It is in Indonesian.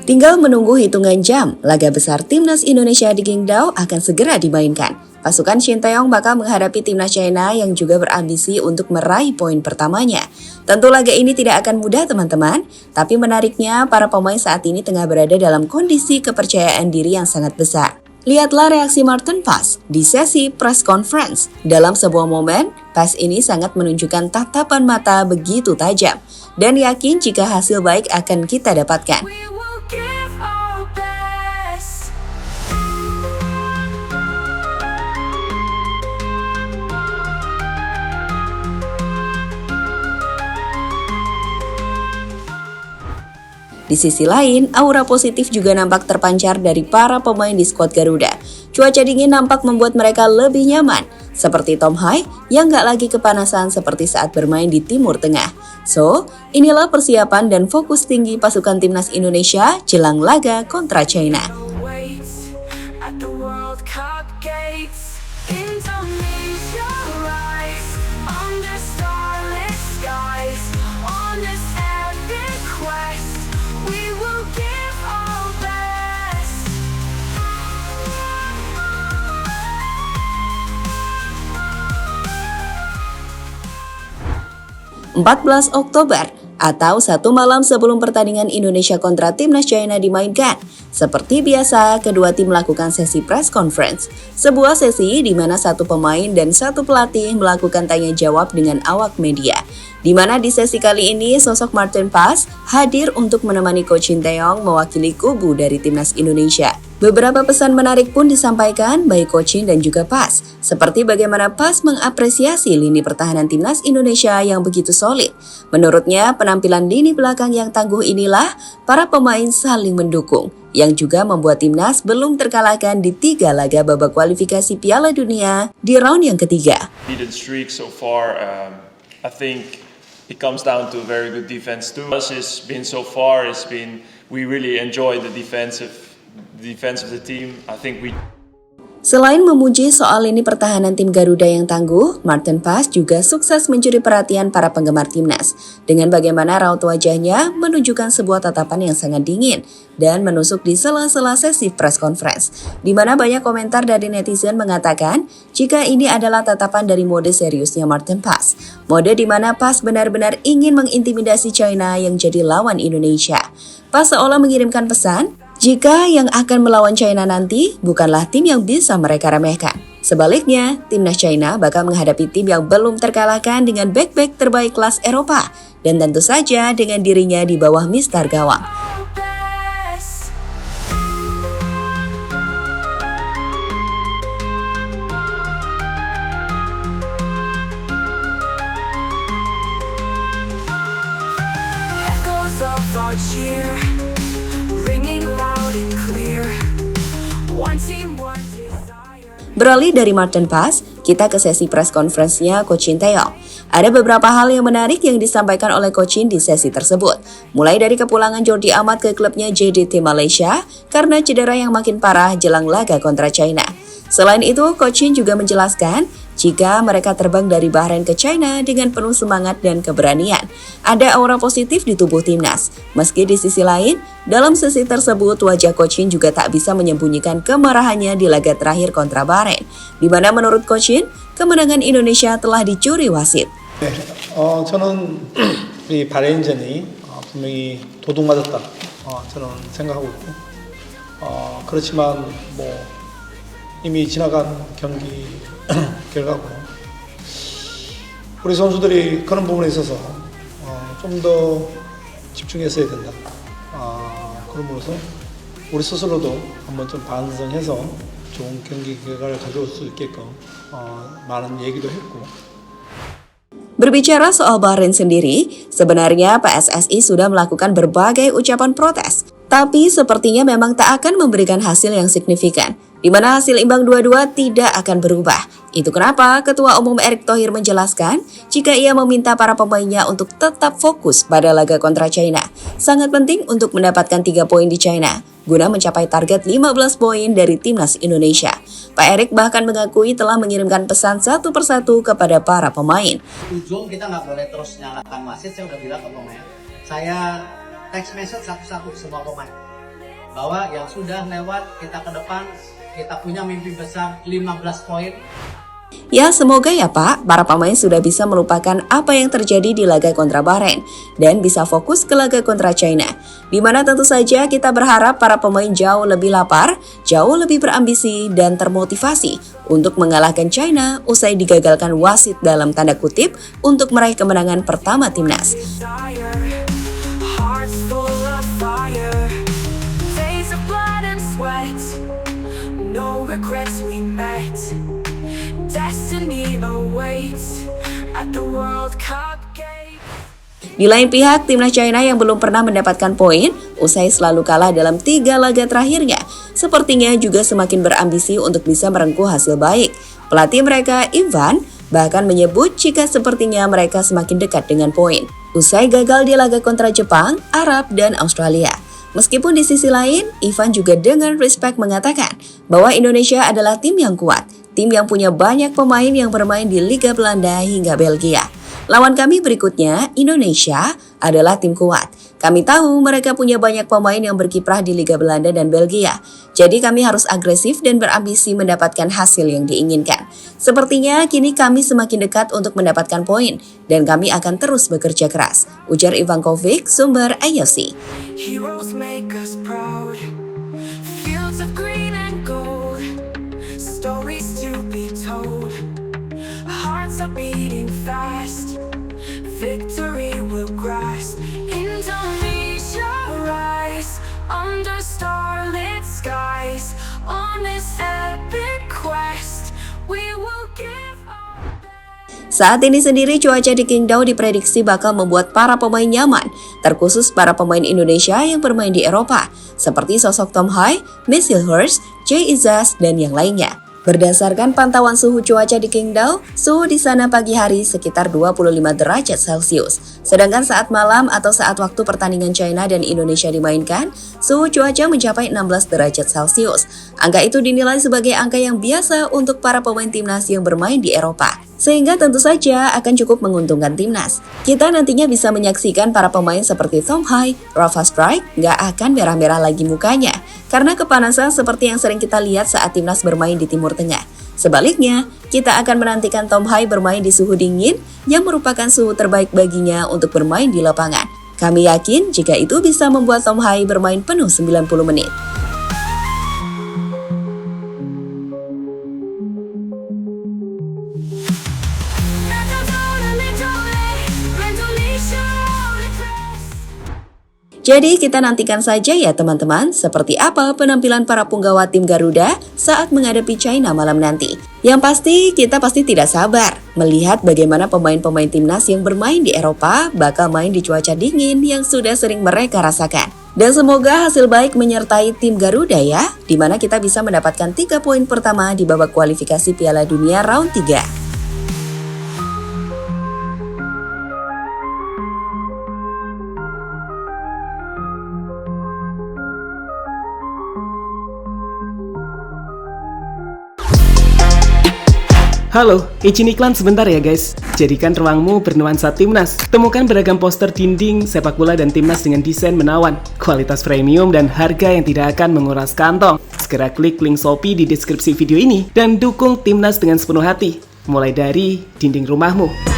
Tinggal menunggu hitungan jam, laga besar Timnas Indonesia di Qingdao akan segera dimainkan. Pasukan Shin Tae-yong bakal menghadapi Timnas China yang juga berambisi untuk meraih poin pertamanya. Tentu laga ini tidak akan mudah teman-teman, tapi menariknya para pemain saat ini tengah berada dalam kondisi kepercayaan diri yang sangat besar. Lihatlah reaksi Martin Paes di sesi press conference. Dalam sebuah momen, Paes ini sangat menunjukkan tatapan mata begitu tajam dan yakin jika hasil baik akan kita dapatkan. Di sisi lain, aura positif juga nampak terpancar dari para pemain di skuad Garuda. Cuaca dingin nampak membuat mereka lebih nyaman, seperti Tom Hai yang gak lagi kepanasan seperti saat bermain di Timur Tengah. So, inilah persiapan dan fokus tinggi pasukan Timnas Indonesia jelang laga kontra China. (14 Oktober) atau satu malam sebelum pertandingan Indonesia kontra Timnas China dimainkan. Seperti biasa, kedua tim melakukan sesi press conference. Sebuah sesi di mana satu pemain dan satu pelatih melakukan tanya jawab dengan awak media. Di mana di sesi kali ini sosok Martin Paes hadir untuk menemani Coach Shin Tae-yong mewakili kubu dari Timnas Indonesia. Beberapa pesan menarik pun disampaikan baik Coach Shin dan juga Paes, seperti bagaimana Paes mengapresiasi lini pertahanan Timnas Indonesia yang begitu solid. Menurutnya, penampilan lini belakang yang tangguh inilah para pemain saling mendukung, yang juga membuat Timnas belum terkalahkan di 3 laga babak kualifikasi Piala Dunia di round yang ketiga. I think it comes down to very good defense too. Us has been so far has been we really enjoy the defense of the team. I think we. Selain memuji soal lini pertahanan tim Garuda yang tangguh, Martin Paes juga sukses mencuri perhatian para penggemar Timnas dengan bagaimana raut wajahnya menunjukkan sebuah tatapan yang sangat dingin dan menusuk di sela-sela sesi press conference, di mana banyak komentar dari netizen mengatakan jika ini adalah tatapan dari mode seriusnya Martin Paes, mode di mana Paes benar-benar ingin mengintimidasi China yang jadi lawan Indonesia. Paes seolah mengirimkan pesan, jika yang akan melawan China nanti bukanlah tim yang bisa mereka remehkan. Sebaliknya, Timnas China bakal menghadapi tim yang belum terkalahkan dengan back-back terbaik kelas Eropa dan tentu saja dengan dirinya di bawah mistar gawang. Beralih dari Martin Paes, kita ke sesi press conference-nya Coach Shin Tae-yong. Ada beberapa hal yang menarik yang disampaikan oleh Coach Shin di sesi tersebut. Mulai dari kepulangan Jordi Amat ke klubnya JDT Malaysia karena cedera yang makin parah jelang laga kontra China. Selain itu, Coach Shin juga menjelaskan jika mereka terbang dari Bahrain ke China dengan penuh semangat dan keberanian. Ada aura positif di tubuh Timnas. Meski di sisi lain, dalam sesi tersebut wajah Coach Shin juga tak bisa menyembunyikan kemarahannya di laga terakhir kontra Bahrain, di mana menurut Coach Shin, kemenangan Indonesia telah dicuri wasit. 저는 이 바레인전이 분명히 도둑맞았다. 저는 생각하고 있고, 그렇지만 뭐 이미 지나간 경기 결과고 우리 선수들이 그런 부분에 있어서 좀 더 집중했어야 된다. 그러므로서 우리 스스로도 한번 좀 반성해서 좋은 경기 결과를 가져올 수 있게끔 많은 얘기도 했고. Berbicara soal Bahrain sendiri, sebenarnya PSSI sudah melakukan berbagai ucapan protes, tapi sepertinya memang tak akan memberikan hasil yang signifikan, di mana hasil imbang 2-2 tidak akan berubah. Itu kenapa Ketua Umum Erick Thohir menjelaskan jika ia meminta para pemainnya untuk tetap fokus pada laga kontra China. Sangat penting untuk mendapatkan 3 poin di China, guna mencapai target 15 poin dari Timnas Indonesia. Pak Erick bahkan mengakui telah mengirimkan pesan satu persatu kepada para pemain. Ujung kita nggak boleh terus nyalakan wasit, saya udah bilang ke pemain. Saya text message satu-satu semua pemain. bahwa yang sudah lewat kita ke depan, kita punya mimpi besar 15 poin. Ya, semoga ya Pak, para pemain sudah bisa melupakan apa yang terjadi di laga kontra Bahrain dan bisa fokus ke laga kontra China. Di mana tentu saja kita berharap para pemain jauh lebih lapar, jauh lebih berambisi dan termotivasi untuk mengalahkan China usai digagalkan wasit dalam tanda kutip untuk meraih kemenangan pertama timnas. Di lain pihak, timnas China yang belum pernah mendapatkan poin usai selalu kalah dalam 3 laga terakhirnya, sepertinya juga semakin berambisi untuk bisa merengkuh hasil baik. Pelatih mereka, Ivan, bahkan menyebut jika sepertinya mereka semakin dekat dengan poin. Usai gagal di laga kontra Jepang, Arab, dan Australia. Meskipun di sisi lain, Ivan juga dengan respect mengatakan bahwa Indonesia adalah tim yang kuat, tim yang punya banyak pemain yang bermain di Liga Belanda hingga Belgia. Lawan kami berikutnya, Indonesia, adalah tim kuat. Kami tahu mereka punya banyak pemain yang berkiprah di Liga Belanda dan Belgia. Jadi kami harus agresif dan berambisi mendapatkan hasil yang diinginkan. Sepertinya kini kami semakin dekat untuk mendapatkan poin dan kami akan terus bekerja keras, ujar Ivankovic, sumber AFC. Heroes make us proud. Fields of green and gold. Stories to be told. Hearts are beating fast. Victory will grasp. Indonesia rise under starlit skies. On this epic quest, we will give our best. Saat ini sendiri cuaca di Qingdao diprediksi bakal membuat para pemain nyaman, terkhusus para pemain Indonesia yang bermain di Eropa, seperti sosok Tom Hai, Michelle Hurst, Jay Izzaz, dan yang lainnya. Berdasarkan pantauan suhu cuaca di Qingdao, suhu di sana pagi hari sekitar 25 derajat Celcius. Sedangkan saat malam atau saat waktu pertandingan China dan Indonesia dimainkan, suhu cuaca mencapai 16 derajat Celcius. Angka itu dinilai sebagai angka yang biasa untuk para pemain timnas yang bermain di Eropa. Sehingga tentu saja akan cukup menguntungkan timnas. Kita nantinya bisa menyaksikan para pemain seperti Tom Hai, Rafa Strike nggak akan merah-merah lagi mukanya karena kepanasan seperti yang sering kita lihat saat timnas bermain di Timur Tengah. Sebaliknya, kita akan menantikan Tom Hai bermain di suhu dingin yang merupakan suhu terbaik baginya untuk bermain di lapangan. Kami yakin jika itu bisa membuat Tom Hai bermain penuh 90 menit. Jadi kita nantikan saja ya teman-teman, seperti apa penampilan para punggawa tim Garuda saat menghadapi China malam nanti. Yang pasti, kita pasti tidak sabar melihat bagaimana pemain-pemain timnas yang bermain di Eropa bakal main di cuaca dingin yang sudah sering mereka rasakan. Dan semoga hasil baik menyertai tim Garuda ya, di mana kita bisa mendapatkan 3 poin pertama di babak kualifikasi Piala Dunia round 3. Halo, izin iklan sebentar ya guys. Jadikan ruangmu bernuansa timnas. Temukan beragam poster dinding, sepak bola dan timnas dengan desain menawan, kualitas premium dan harga yang tidak akan menguras kantong. Segera klik link Shopee di deskripsi video ini dan dukung timnas dengan sepenuh hati. Mulai dari dinding rumahmu.